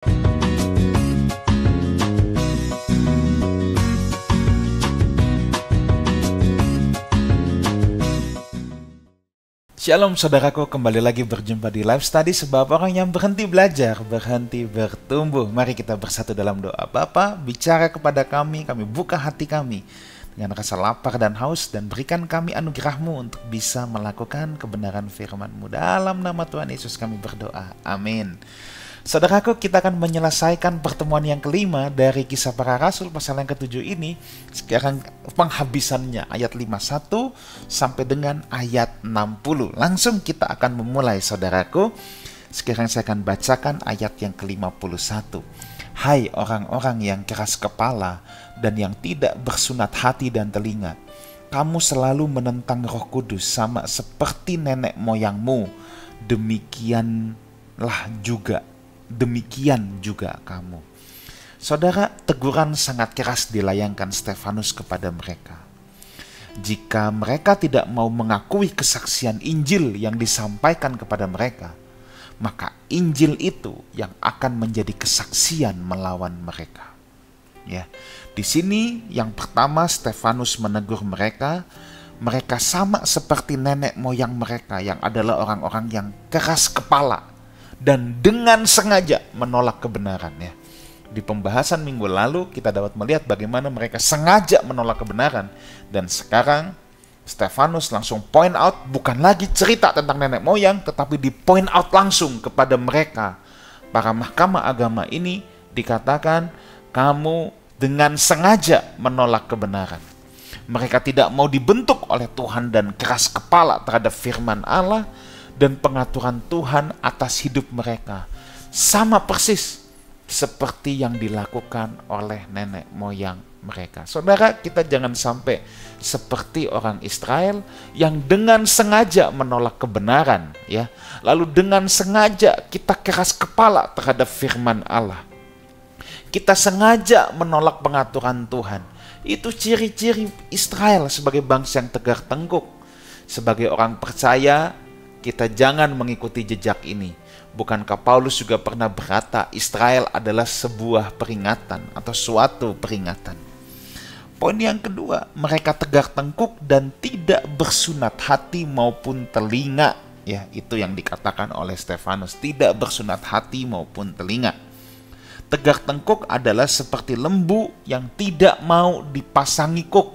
Shalom saudaraku, kembali lagi berjumpa di Live Study, sebab orang yang berhenti belajar, berhenti bertumbuh. Mari kita bersatu dalam doa. Bapa, bicara kepada kami buka hati kami dengan rasa lapar dan haus, dan berikan kami anugerah-Mu untuk bisa melakukan kebenaran firman-Mu. Dalam nama Tuhan Yesus kami berdoa, amin. Saudaraku, kita akan menyelesaikan pertemuan yang kelima dari Kisah Para Rasul pasal yang ke-7 ini. Sekarang penghabisannya ayat 51 sampai dengan ayat 60. Langsung kita akan memulai, saudaraku. Sekarang saya akan bacakan ayat yang ke-51. Hai orang-orang yang keras kepala dan yang tidak bersunat hati dan telinga, kamu selalu menentang Roh Kudus sama seperti nenek moyangmu. Demikian juga kamu. Saudara, teguran sangat keras dilayangkan Stefanus kepada mereka. Jika mereka tidak mau mengakui kesaksian Injil yang disampaikan kepada mereka, maka Injil itu yang akan menjadi kesaksian melawan mereka. Ya, di sini yang pertama Stefanus menegur mereka. Mereka sama seperti nenek moyang mereka yang adalah orang-orang yang keras kepala dan dengan sengaja menolak kebenaran. Ya. Di pembahasan minggu lalu kita dapat melihat bagaimana mereka sengaja menolak kebenaran. Dan sekarang Stefanus langsung point out, bukan lagi cerita tentang nenek moyang, tetapi di point out langsung kepada mereka. Para mahkamah agama ini dikatakan, kamu dengan sengaja menolak kebenaran. Mereka tidak mau dibentuk oleh Tuhan dan keras kepala terhadap firman Allah dan pengaturan Tuhan atas hidup mereka. Sama persis seperti yang dilakukan oleh nenek moyang mereka. Saudara, kita jangan sampai seperti orang Israel yang dengan sengaja menolak kebenaran, ya. Lalu dengan sengaja kita keras kepala terhadap firman Allah. Kita sengaja menolak pengaturan Tuhan. Itu ciri-ciri Israel sebagai bangsa yang tegar tengkuk. Sebagai orang percaya, kita jangan mengikuti jejak ini. Bukankah Paulus juga pernah berkata Israel adalah sebuah peringatan atau suatu peringatan. Poin yang kedua, mereka tegar tengkuk dan tidak bersunat hati maupun telinga. Ya, itu yang dikatakan oleh Stefanus, tidak bersunat hati maupun telinga. Tegar tengkuk adalah seperti lembu yang tidak mau dipasangi kuk.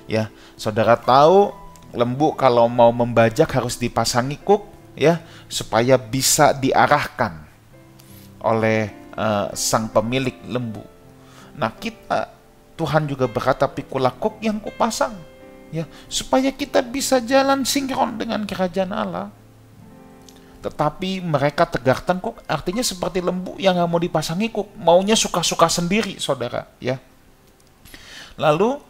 Ya, saudara tahu lembu kalau mau membajak harus dipasangi kuk, ya, supaya bisa diarahkan oleh sang pemilik lembu. Nah, Tuhan juga berkata, pikulah kuk yang kupasang, ya, supaya kita bisa jalan sinkron dengan kerajaan Allah. Tetapi mereka tegar tengkuk, artinya seperti lembu yang nggak mau dipasangi kuk, maunya suka-suka sendiri, saudara. Ya. Lalu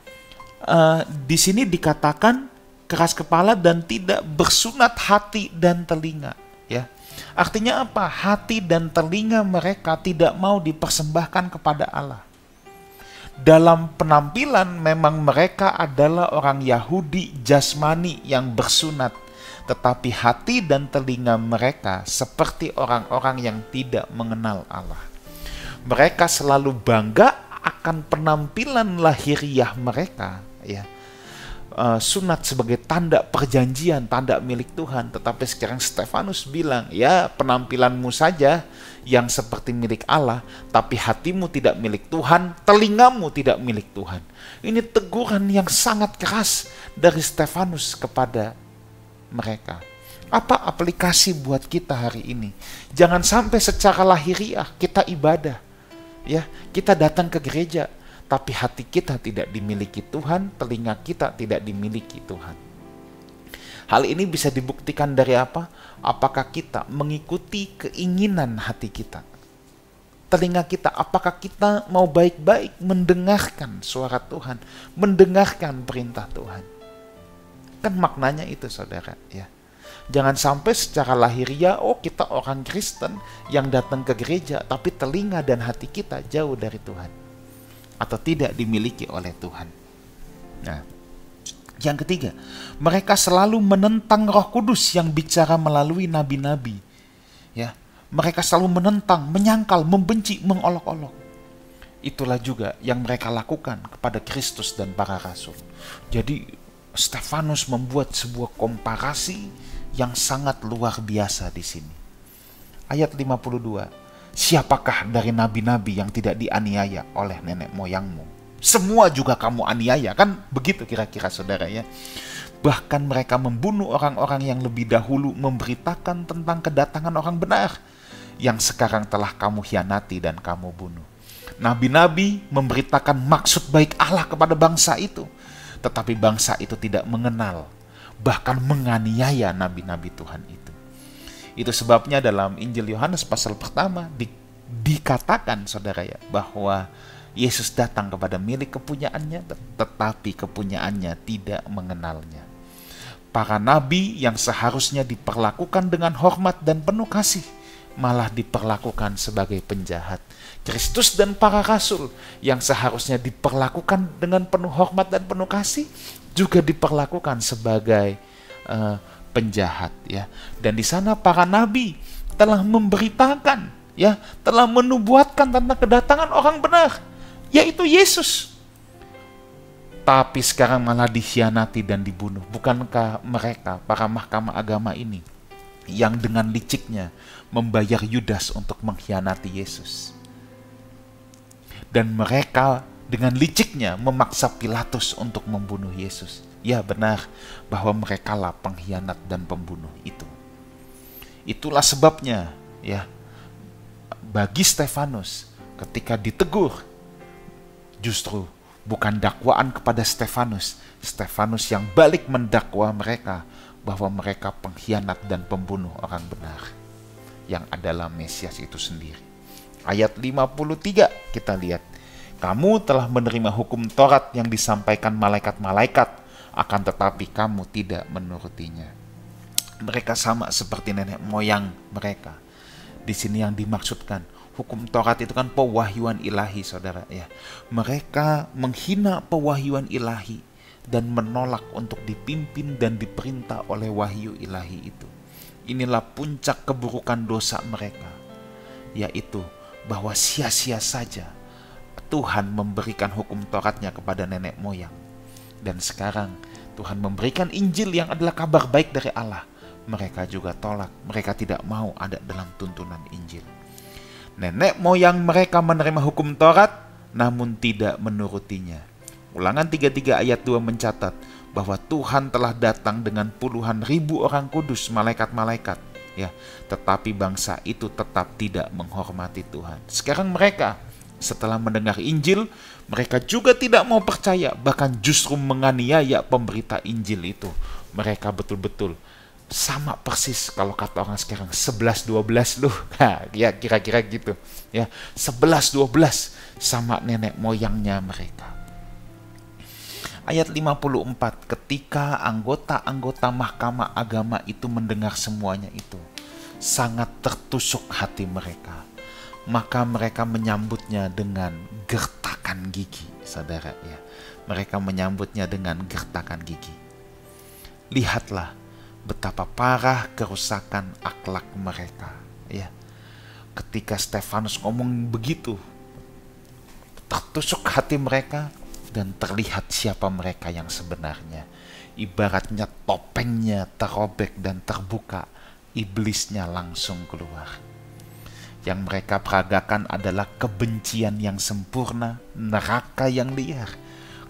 di sini dikatakan keras kepala dan tidak bersunat hati dan telinga. Ya, artinya apa? Hati dan telinga mereka tidak mau dipersembahkan kepada Allah. Dalam penampilan memang mereka adalah orang Yahudi jasmani yang bersunat, tetapi hati dan telinga mereka seperti orang-orang yang tidak mengenal Allah. Mereka selalu bangga akan penampilan lahiriah mereka, ya. Sunat sebagai tanda perjanjian, tanda milik Tuhan. Tetapi sekarang Stefanus bilang, ya, penampilanmu saja yang seperti milik Allah, tapi hatimu tidak milik Tuhan, telingamu tidak milik Tuhan. Ini teguran yang sangat keras dari Stefanus kepada mereka. Apa aplikasi buat kita hari ini? Jangan sampai secara lahiriah kita ibadah, ya, kita datang ke gereja, tapi hati kita tidak dimiliki Tuhan, telinga kita tidak dimiliki Tuhan. Hal ini bisa dibuktikan dari apa? Apakah kita mengikuti keinginan hati kita? Telinga kita, apakah kita mau baik-baik mendengarkan suara Tuhan, mendengarkan perintah Tuhan? Kan maknanya itu, saudara, ya. Jangan sampai secara lahiriah, kita orang Kristen yang datang ke gereja, tapi telinga dan hati kita jauh dari Tuhan, atau tidak dimiliki oleh Tuhan. Nah, yang ketiga, mereka selalu menentang Roh Kudus yang bicara melalui nabi-nabi. Ya, Mereka selalu menentang, menyangkal, membenci, mengolok-olok. Itulah juga yang mereka lakukan kepada Kristus dan para rasul. Jadi Stefanus membuat sebuah komparasi yang sangat luar biasa di sini. Ayat 52. Siapakah dari nabi-nabi yang tidak dianiaya oleh nenek moyangmu? Semua juga kamu aniaya, kan begitu kira-kira saudara ya. Bahkan mereka membunuh orang-orang yang lebih dahulu memberitakan tentang kedatangan orang benar, yang sekarang telah kamu hianati dan kamu bunuh. Nabi-nabi memberitakan maksud baik Allah kepada bangsa itu, tetapi bangsa itu tidak mengenal, bahkan menganiaya nabi-nabi Tuhan itu. Itu sebabnya dalam Injil Yohanes pasal pertama dikatakan saudara ya, bahwa Yesus datang kepada milik kepunyaannya, tetapi kepunyaannya tidak mengenalnya. Para nabi yang seharusnya diperlakukan dengan hormat dan penuh kasih, malah diperlakukan sebagai penjahat. Kristus dan para rasul yang seharusnya diperlakukan dengan penuh hormat dan penuh kasih, juga diperlakukan sebagai penjahat ya. Dan di sana para nabi telah memberitakan ya, telah menubuatkan tentang kedatangan orang benar, yaitu Yesus. Tapi sekarang malah dikhianati dan dibunuh. Bukankah mereka, para mahkamah agama ini, yang dengan liciknya membayar Yudas untuk mengkhianati Yesus? Dan mereka dengan liciknya memaksa Pilatus untuk membunuh Yesus. Ya benar, bahwa merekalah pengkhianat dan pembunuh itu. Itulah sebabnya ya, bagi Stefanus ketika ditegur, justru bukan dakwaan kepada Stefanus yang balik mendakwa mereka bahwa mereka pengkhianat dan pembunuh orang benar yang adalah Mesias itu sendiri. Ayat 53 kita lihat, kamu telah menerima hukum Taurat yang disampaikan malaikat-malaikat, akan tetapi kamu tidak menurutinya. Mereka sama seperti nenek moyang mereka. Di sini yang dimaksudkan hukum Taurat itu kan pewahyuan ilahi saudara ya. Mereka menghina pewahyuan ilahi dan menolak untuk dipimpin dan diperintah oleh wahyu ilahi itu. Inilah puncak keburukan dosa mereka, yaitu bahwa sia-sia saja Tuhan memberikan hukum Tauratnya kepada nenek moyang. Dan sekarang Tuhan memberikan Injil yang adalah kabar baik dari Allah. Mereka juga tolak, mereka tidak mau ada dalam tuntunan Injil. Nenek moyang mereka menerima hukum Taurat, namun tidak menurutinya. Ulangan 33 ayat 2 mencatat bahwa Tuhan telah datang dengan puluhan ribu orang kudus, malaikat-malaikat, ya, tetapi bangsa itu tetap tidak menghormati Tuhan. Sekarang mereka, setelah mendengar Injil, mereka juga tidak mau percaya, bahkan justru menganiaya pemberita Injil itu. Mereka betul-betul sama persis kalau kata orang sekarang 11-12 loh. Nah, ya kira-kira gitu ya, 11-12 sama nenek moyangnya mereka. Ayat 54, ketika anggota-anggota mahkamah agama itu mendengar semuanya itu, sangat tertusuk hati mereka. Maka mereka menyambutnya dengan gertakan gigi, saudara ya. Mereka menyambutnya dengan gertakan gigi. Lihatlah betapa parah kerusakan akhlak mereka ya. Ketika Stefanus ngomong begitu, tertusuk hati mereka dan terlihat siapa mereka yang sebenarnya. Ibaratnya topengnya terobek dan terbuka, iblisnya langsung keluar. Yang mereka peragakan adalah kebencian yang sempurna, neraka yang liar,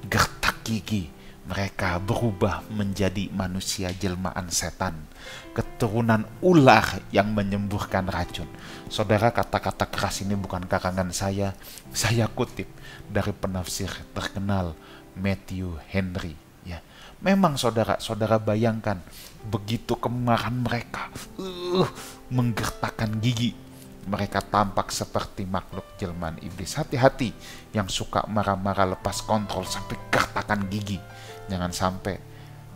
gertak gigi. Mereka berubah menjadi manusia jelmaan setan, keturunan ular yang menyembuhkan racun. Saudara, kata-kata keras ini bukan karangan saya kutip dari penafsir terkenal Matthew Henry. Ya, memang saudara bayangkan begitu kemarahan mereka, menggertakkan gigi. Mereka tampak seperti makhluk jelmaan iblis. Hati-hati yang suka marah-marah lepas kontrol sampai gertakan gigi. Jangan sampai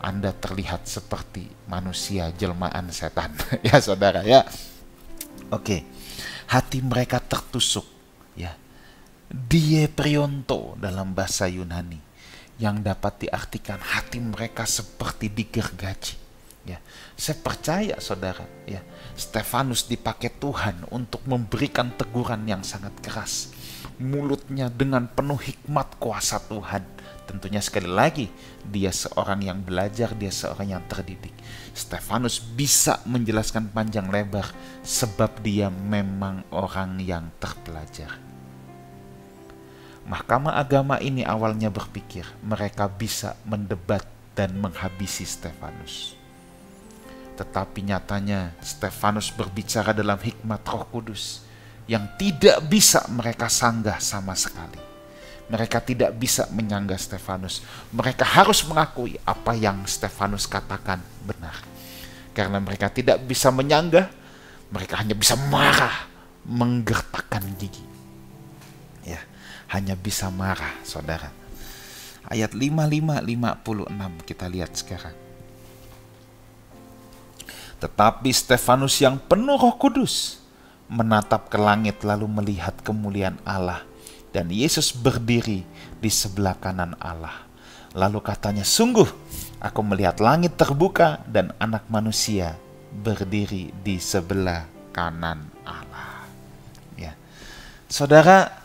Anda terlihat seperti manusia jelmaan setan. Ya saudara ya. Oke. Hati mereka tertusuk ya. Dieprionto dalam bahasa Yunani, yang dapat diartikan hati mereka seperti digergaji. Ya, saya percaya saudara, ya, Stefanus dipakai Tuhan untuk memberikan teguran yang sangat keras. Mulutnya dengan penuh hikmat kuasa Tuhan. Tentunya sekali lagi, dia seorang yang belajar, dia seorang yang terdidik. Stefanus bisa menjelaskan panjang lebar sebab dia memang orang yang terpelajar. Mahkamah agama ini awalnya berpikir mereka bisa mendebat dan menghabisi Stefanus. Tetapi nyatanya Stefanus berbicara dalam hikmat Roh Kudus yang tidak bisa mereka sanggah sama sekali. Mereka tidak bisa menyanggah Stefanus. Mereka harus mengakui apa yang Stefanus katakan benar. Karena mereka tidak bisa menyanggah, mereka hanya bisa marah, menggertakkan gigi. Ya, hanya bisa marah, saudara. Ayat 55-56 kita lihat sekarang. Tetapi Stefanus yang penuh Roh Kudus menatap ke langit lalu melihat kemuliaan Allah dan Yesus berdiri di sebelah kanan Allah. Lalu katanya, sungguh aku melihat langit terbuka dan anak manusia berdiri di sebelah kanan Allah. Ya. Saudara,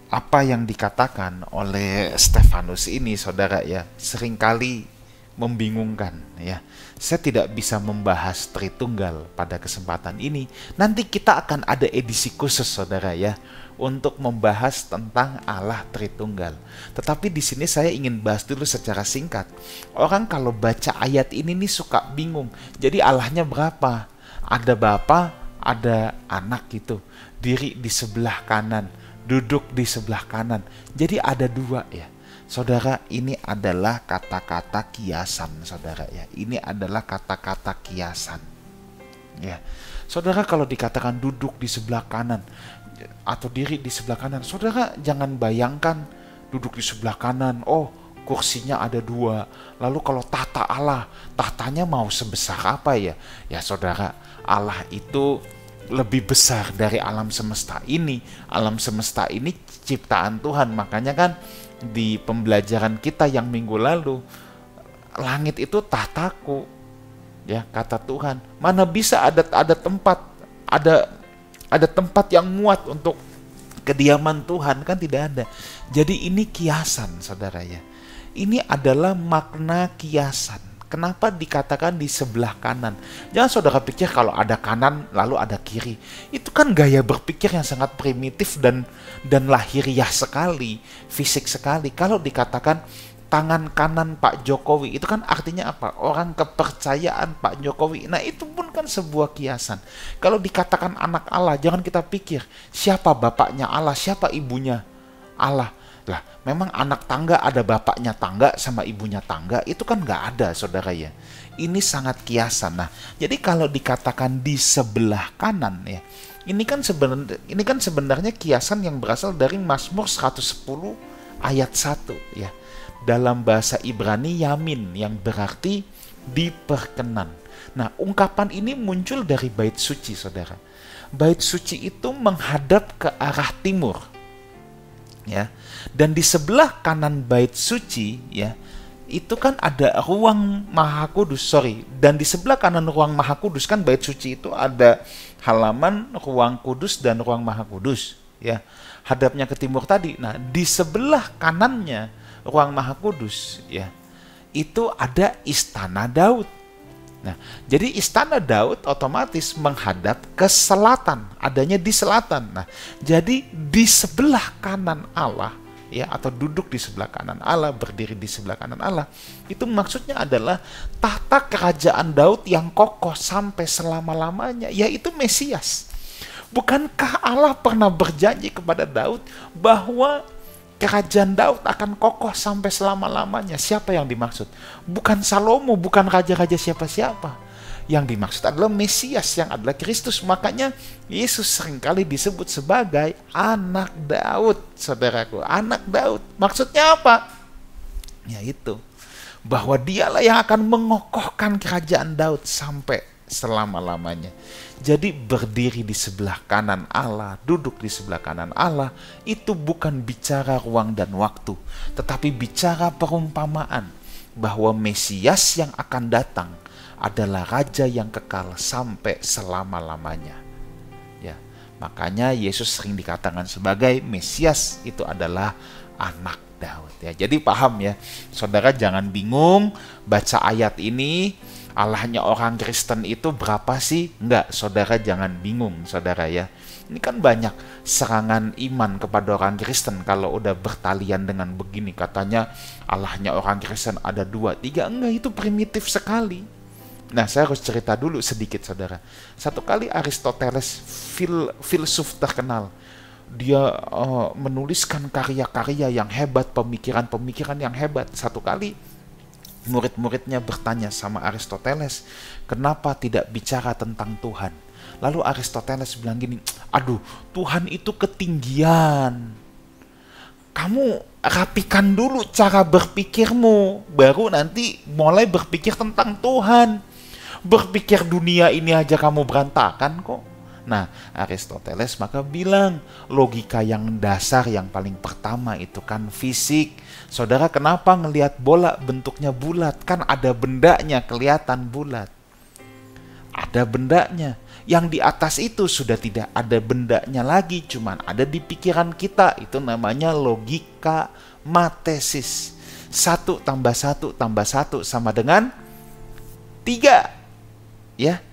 apa yang dikatakan oleh Stefanus ini, saudara, ya, seringkali membingungkan, ya. Saya tidak bisa membahas Tritunggal pada kesempatan ini. Nanti kita akan ada edisi khusus, saudara, ya, untuk membahas tentang Allah Tritunggal. Tetapi di sini saya ingin bahas dulu secara singkat. Orang kalau baca ayat ini nih suka bingung. Jadi Allahnya berapa? Ada Bapa, ada Anak gitu. Diri di sebelah kanan, duduk di sebelah kanan. Jadi ada dua, ya. Saudara, ini adalah kata-kata kiasan, saudara, ya. Ini adalah kata-kata kiasan. Ya. Saudara, kalau dikatakan duduk di sebelah kanan atau diri di sebelah kanan, saudara jangan bayangkan duduk di sebelah kanan, oh kursinya ada dua. Lalu kalau tahta Allah, tahtanya mau sebesar apa ya? Ya saudara, Allah itu lebih besar dari alam semesta ini. Alam semesta ini ciptaan Tuhan. Makanya kan di pembelajaran kita yang minggu lalu, langit itu tahtaku, ya kata Tuhan. Mana bisa ada tempat, ada tempat yang muat untuk kediaman Tuhan, kan tidak ada. Jadi ini kiasan, saudara, ya. Ini adalah makna kiasan. Kenapa dikatakan di sebelah kanan? Jangan saudara pikir kalau ada kanan lalu ada kiri. Itu kan gaya berpikir yang sangat primitif dan lahiriah sekali, fisik sekali. Kalau dikatakan tangan kanan Pak Jokowi, itu kan artinya apa? Orang kepercayaan Pak Jokowi. Nah, itu pun kan sebuah kiasan. Kalau dikatakan anak Allah, jangan kita pikir siapa bapaknya Allah, siapa ibunya Allah. Lah, memang anak tangga ada bapaknya tangga sama ibunya tangga, itu kan nggak ada, saudara, ya. Ini sangat kiasan. Nah, jadi kalau dikatakan di sebelah kanan, ya, ini kan sebenarnya kiasan yang berasal dari Mazmur 110 ayat 1, ya. Dalam bahasa Ibrani yamin, yang berarti diperkenan. Nah, ungkapan ini muncul dari bait suci, saudara. Bait suci itu menghadap ke arah timur, ya. Dan di sebelah kanan bait suci, ya, itu kan ada ruang Maha Kudus, dan di sebelah kanan ruang Maha Kudus kan bait suci itu ada halaman ruang kudus dan ruang Maha Kudus, ya. Hadapnya ke timur tadi. Nah, di sebelah kanannya ruang Maha Kudus, ya, itu ada istana Daud. Nah, jadi istana Daud otomatis menghadap ke selatan, adanya di selatan. Nah, jadi di sebelah kanan Allah, ya, atau duduk di sebelah kanan Allah, berdiri di sebelah kanan Allah, itu maksudnya adalah tahta kerajaan Daud yang kokoh sampai selama-lamanya, yaitu Mesias. Bukankah Allah pernah berjanji kepada Daud bahwa kerajaan Daud akan kokoh sampai selama-lamanya? Siapa yang dimaksud? Bukan Salomo, bukan raja-raja siapa-siapa. Yang dimaksud adalah Mesias, yang adalah Kristus. Makanya Yesus seringkali disebut sebagai anak Daud, saudaraku. Anak Daud. Maksudnya apa? Yaitu bahwa dialah yang akan mengokohkan kerajaan Daud sampai selama-lamanya. Jadi berdiri di sebelah kanan Allah, duduk di sebelah kanan Allah, itu bukan bicara ruang dan waktu, tetapi bicara perumpamaan. bahwa Mesias yang akan datang adalah raja yang kekal sampai selama-lamanya. Ya, makanya Yesus sering dikatakan sebagai Mesias itu adalah anak Daud ya. Jadi paham ya, saudara jangan bingung baca ayat ini, Allahnya orang Kristen itu berapa sih? Enggak, saudara jangan bingung saudara ya. Ini kan banyak serangan iman kepada orang Kristen kalau udah bertalian dengan begini, katanya Allahnya orang Kristen ada 2, 3. Enggak, itu primitif sekali. Nah, saya harus cerita dulu sedikit saudara. Satu kali Aristoteles, filsuf terkenal, dia menuliskan karya-karya yang hebat, pemikiran-pemikiran yang hebat. Satu kali murid-muridnya bertanya sama Aristoteles, kenapa tidak bicara tentang Tuhan? Lalu Aristoteles bilang gini, aduh, Tuhan itu ketinggian. Kamu rapikan dulu cara berpikirmu, baru nanti mulai berpikir tentang Tuhan. Berpikir dunia ini aja kamu berantakan kok. Nah, Aristoteles maka bilang, logika yang dasar yang paling pertama itu kan fisik. Saudara, kenapa ngelihat bola bentuknya bulat? Kan ada bendanya, kelihatan bulat. Ada bendanya. Yang di atas itu sudah tidak ada bendanya lagi, cuman ada di pikiran kita. Itu namanya logika matesis. 1 tambah 1 tambah 1 sama dengan 3. Ya,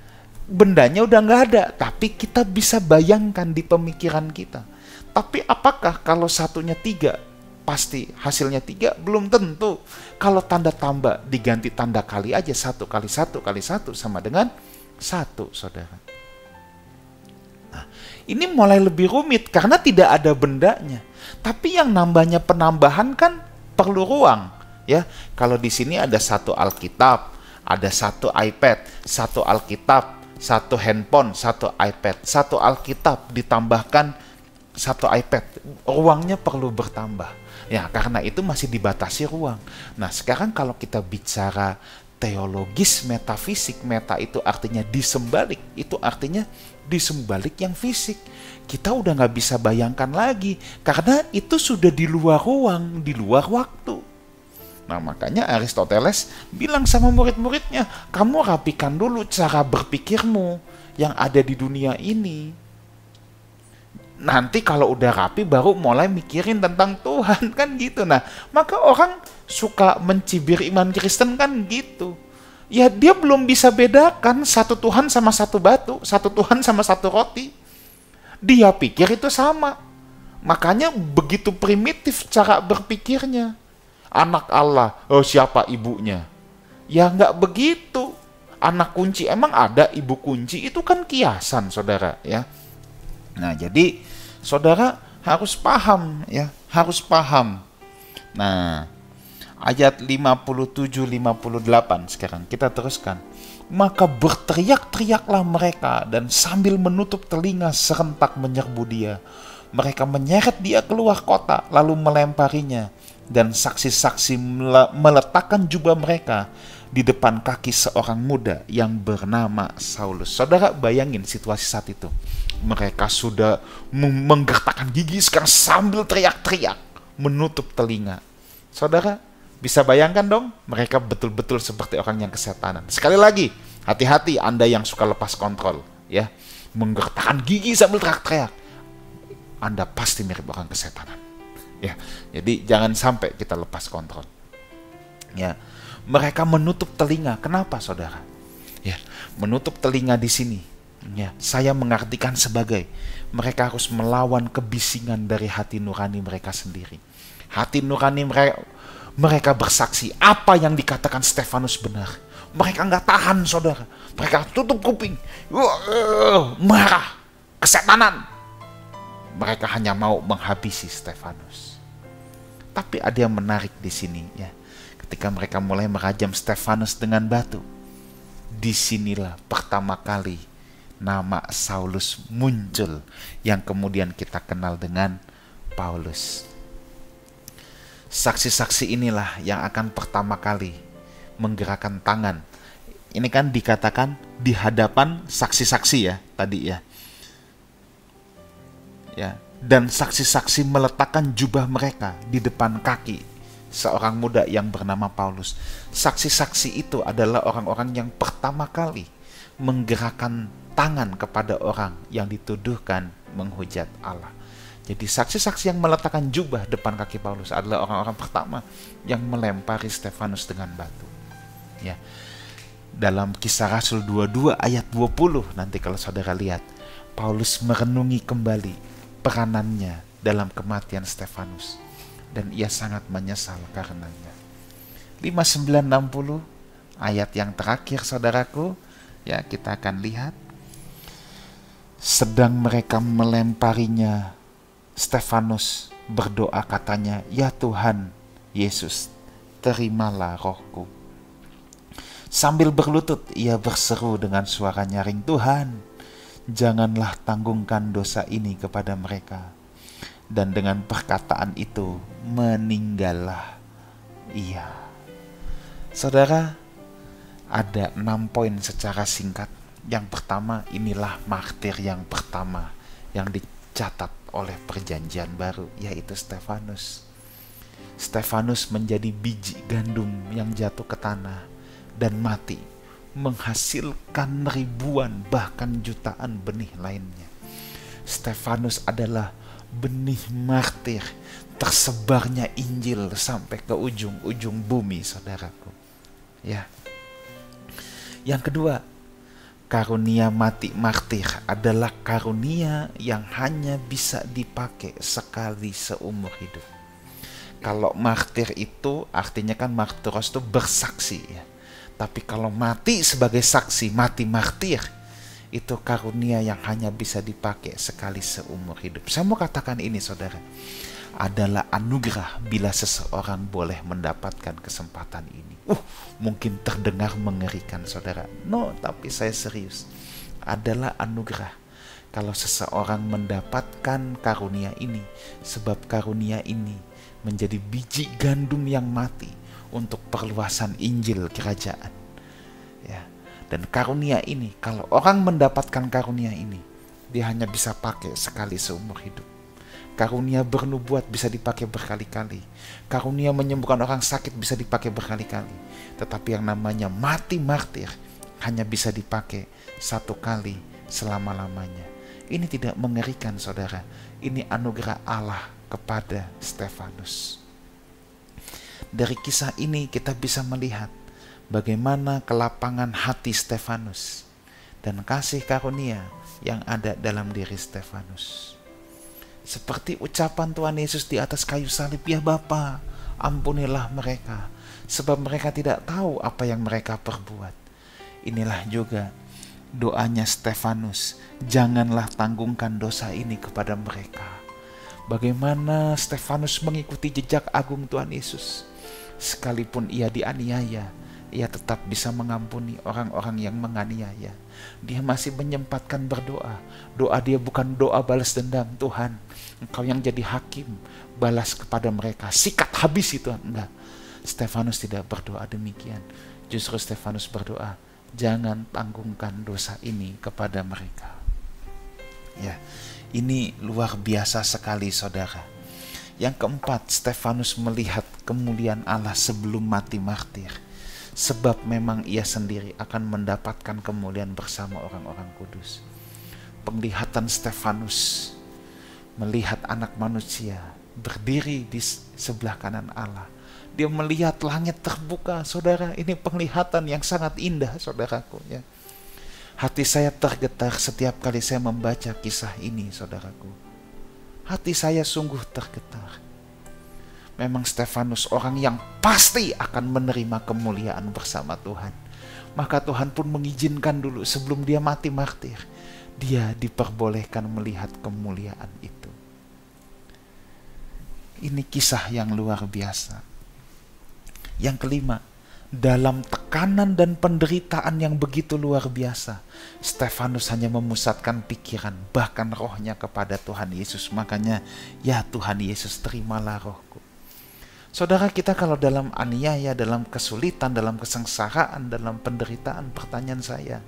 bendanya udah nggak ada, tapi kita bisa bayangkan di pemikiran kita. Tapi apakah kalau satunya 3 pasti hasilnya 3? Belum tentu. Kalau tanda tambah diganti tanda kali aja, 1 kali 1 kali 1 sama dengan 1, saudara. Nah, ini mulai lebih rumit karena tidak ada bendanya. Tapi yang nambahnya penambahan kan perlu ruang, ya. Kalau di sini ada 1 Alkitab, ada 1 iPad, 1 Alkitab, 1 handphone, 1 iPad, 1 Alkitab ditambahkan 1 iPad, ruangnya perlu bertambah. Ya, karena itu masih dibatasi ruang. Nah, sekarang kalau kita bicara teologis metafisik, meta itu artinya disembalik, itu artinya disembalik yang fisik. Kita udah nggak bisa bayangkan lagi, karena itu sudah di luar ruang, di luar waktu. Nah, makanya Aristoteles bilang sama murid-muridnya, kamu rapikan dulu cara berpikirmu yang ada di dunia ini. Nanti kalau udah rapi baru mulai mikirin tentang Tuhan, kan gitu. Nah, maka orang suka mencibir iman Kristen kan gitu. Ya, dia belum bisa bedakan 1 Tuhan sama 1 batu, 1 Tuhan sama 1 roti. Dia pikir itu sama. Makanya begitu primitif cara berpikirnya. Anak Allah, oh siapa ibunya? Ya nggak begitu. Anak kunci, emang ada ibu kunci? Itu kan kiasan, saudara, ya. Nah, jadi saudara harus paham, ya, harus paham. Nah, ayat 57-58 sekarang kita teruskan. Maka berteriak-teriaklah mereka dan sambil menutup telinga serentak menyerbu dia. Mereka menyeret dia keluar kota lalu melemparinya, dan saksi-saksi meletakkan jubah mereka di depan kaki seorang muda yang bernama Saulus. Saudara bayangin situasi saat itu. Mereka sudah menggertakkan gigi, sekarang sambil teriak-teriak, menutup telinga. Saudara bisa bayangkan dong, mereka betul-betul seperti orang yang kesetanan. Sekali lagi, hati-hati Anda yang suka lepas kontrol, ya. Menggertakkan gigi sambil teriak-teriak. Anda pasti mirip orang kesetanan. Ya, jadi jangan sampai kita lepas kontrol. Ya, mereka menutup telinga. Kenapa, saudara? Ya, menutup telinga di sini. Ya, saya mengartikan sebagai mereka harus melawan kebisingan dari hati nurani mereka sendiri. Hati nurani mereka bersaksi apa yang dikatakan Stefanus benar. Mereka nggak tahan, saudara. Mereka tutup kuping, marah, kesetanan. Mereka hanya mau menghabisi Stefanus. Tapi ada yang menarik di sini, ya. Ketika mereka mulai merajam Stefanus dengan batu, disinilah pertama kali nama Saulus muncul, yang kemudian kita kenal dengan Paulus. Saksi-saksi inilah yang akan pertama kali menggerakkan tangan. Ini kan dikatakan di hadapan saksi-saksi, ya, tadi, ya. Ya, dan saksi-saksi meletakkan jubah mereka di depan kaki seorang muda yang bernama Paulus. Saksi-saksi itu adalah orang-orang yang pertama kali menggerakkan tangan kepada orang yang dituduhkan menghujat Allah. Jadi saksi-saksi yang meletakkan jubah depan kaki Paulus adalah orang-orang pertama yang melempari Stefanus dengan batu. Ya. Dalam Kisah Rasul 22 ayat 20, nanti kalau saudara lihat, Paulus merenungi kembali peranannya dalam kematian Stefanus, dan ia sangat menyesal karenanya. 5960 ayat yang terakhir saudaraku, ya, kita akan lihat. Sedang mereka melemparinya, Stefanus berdoa, katanya, "Ya Tuhan Yesus, terimalah rohku." Sambil berlutut ia berseru dengan suara nyaring, "Tuhan, janganlah tanggungkan dosa ini kepada mereka." Dan dengan perkataan itu meninggallah ia. Saudara, ada 6 poin secara singkat. Yang pertama, inilah martir yang pertama yang dicatat oleh perjanjian baru, yaitu Stefanus. Stefanus menjadi biji gandum yang jatuh ke tanah dan mati, menghasilkan ribuan bahkan jutaan benih lainnya. Stefanus adalah benih martir tersebarnya Injil sampai ke ujung-ujung bumi, saudaraku. Ya. Yang kedua, karunia mati martir adalah karunia yang hanya bisa dipakai sekali seumur hidup. Kalau martir itu artinya kan martyros itu bersaksi, ya. Tapi kalau mati sebagai saksi, mati martir, itu karunia yang hanya bisa dipakai sekali seumur hidup. Saya mau katakan ini, saudara, adalah anugerah bila seseorang boleh mendapatkan kesempatan ini. Mungkin terdengar mengerikan, saudara. No, tapi saya serius. Adalah anugerah kalau seseorang mendapatkan karunia ini, sebab karunia ini menjadi biji gandum yang mati untuk perluasan Injil kerajaan. Ya. Dan karunia ini, kalau orang mendapatkan karunia ini, dia hanya bisa pakai sekali seumur hidup. Karunia bernubuat bisa dipakai berkali-kali. Karunia menyembuhkan orang sakit bisa dipakai berkali-kali. Tetapi yang namanya mati martir hanya bisa dipakai satu kali selama-lamanya. Ini tidak mengerikan, saudara. Ini anugerah Allah kepada Stefanus. Dari kisah ini kita bisa melihat bagaimana kelapangan hati Stefanus dan kasih karunia yang ada dalam diri Stefanus. Seperti ucapan Tuhan Yesus di atas kayu salib, "Ya Bapa, ampunilah mereka, sebab mereka tidak tahu apa yang mereka perbuat." Inilah juga doanya Stefanus, "Janganlah tanggungkan dosa ini kepada mereka." Bagaimana Stefanus mengikuti jejak agung Tuhan Yesus. Sekalipun ia dianiaya, ia tetap bisa mengampuni orang-orang yang menganiaya. Dia masih menyempatkan berdoa. Doa dia bukan doa balas dendam, "Tuhan, Engkau yang jadi hakim, balas kepada mereka, sikat habis itu." Enggak. Stefanus tidak berdoa demikian. Justru Stefanus berdoa, "Jangan tanggungkan dosa ini kepada mereka." Ya, ini luar biasa sekali, saudara. Yang keempat, Stefanus melihat kemuliaan Allah sebelum mati martir. Sebab memang ia sendiri akan mendapatkan kemuliaan bersama orang-orang kudus. Penglihatan Stefanus melihat anak manusia berdiri di sebelah kanan Allah. Dia melihat langit terbuka, saudara. Ini penglihatan yang sangat indah, saudaraku. Ya. Hati saya tergetar setiap kali saya membaca kisah ini, saudaraku. Hati saya sungguh tergetar. Memang Stefanus orang yang pasti akan menerima kemuliaan bersama Tuhan. Maka Tuhan pun mengizinkan dulu sebelum dia mati martir, dia diperbolehkan melihat kemuliaan itu. Ini kisah yang luar biasa. Yang kelima, dalam tekanan dan penderitaan yang begitu luar biasa, Stefanus hanya memusatkan pikiran, bahkan rohnya kepada Tuhan Yesus. Makanya, "Ya Tuhan Yesus, terimalah rohku." Saudara, kita kalau dalam aniaya, dalam kesulitan, dalam kesengsaraan, dalam penderitaan, pertanyaan saya,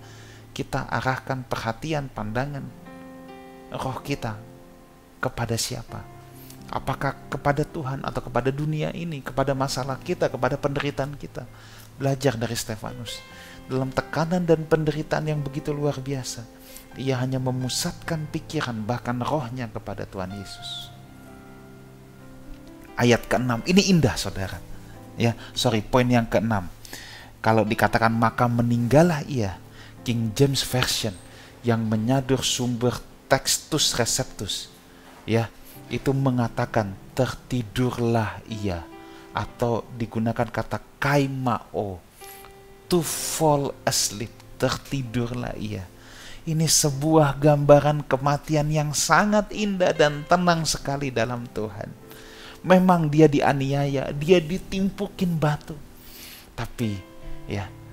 kita arahkan perhatian, pandangan roh kita kepada siapa? Apakah kepada Tuhan atau kepada dunia ini, kepada masalah kita, kepada penderitaan kita. Belajar dari Stefanus. Dalam tekanan dan penderitaan yang begitu luar biasa, ia hanya memusatkan pikiran bahkan rohnya kepada Tuhan Yesus. Ayat ke-6, ini indah saudara. Poin yang ke-6. Kalau dikatakan maka meninggallah ia, King James Version yang menyadur sumber Textus Receptus, itu mengatakan tertidurlah ia, atau digunakan kata kaimao, to fall asleep, tertidurlah ia. Ini sebuah gambaran kematian yang sangat indah dan tenang sekali dalam Tuhan. Memang dia dianiaya, dia ditimpukin batu, tapi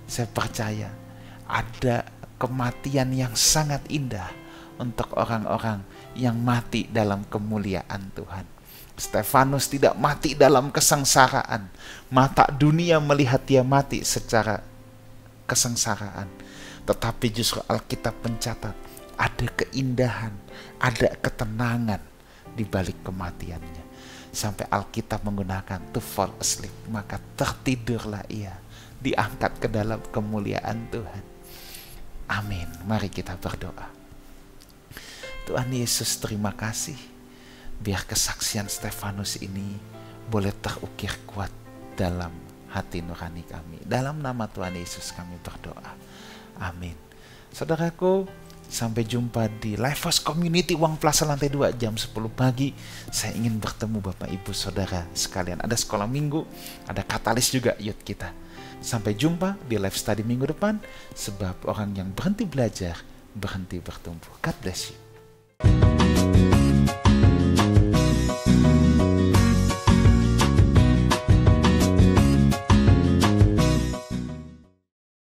saya percaya ada kematian yang sangat indah untuk orang-orang yang mati dalam kemuliaan Tuhan. Stefanus tidak mati dalam kesengsaraan. Mata dunia melihat dia mati secara kesengsaraan. Tetapi justru Alkitab mencatat ada keindahan, ada ketenangan di balik kematiannya. Sampai Alkitab menggunakan to fall asleep, maka tertidurlah ia, diangkat ke dalam kemuliaan Tuhan. Amin. Mari kita berdoa. Tuhan Yesus, terima kasih. Biar kesaksian Stefanus ini boleh terukir kuat dalam hati nurani kami. Dalam nama Tuhan Yesus kami berdoa. Amin. Saudaraku, sampai jumpa di Life Force Community Uang Plaza lantai 2 jam 10 pagi. Saya ingin bertemu Bapak Ibu Saudara sekalian. Ada sekolah minggu, ada katalis juga youth kita. Sampai jumpa di live study minggu depan, sebab orang yang berhenti belajar, berhenti bertumbuh. God bless you.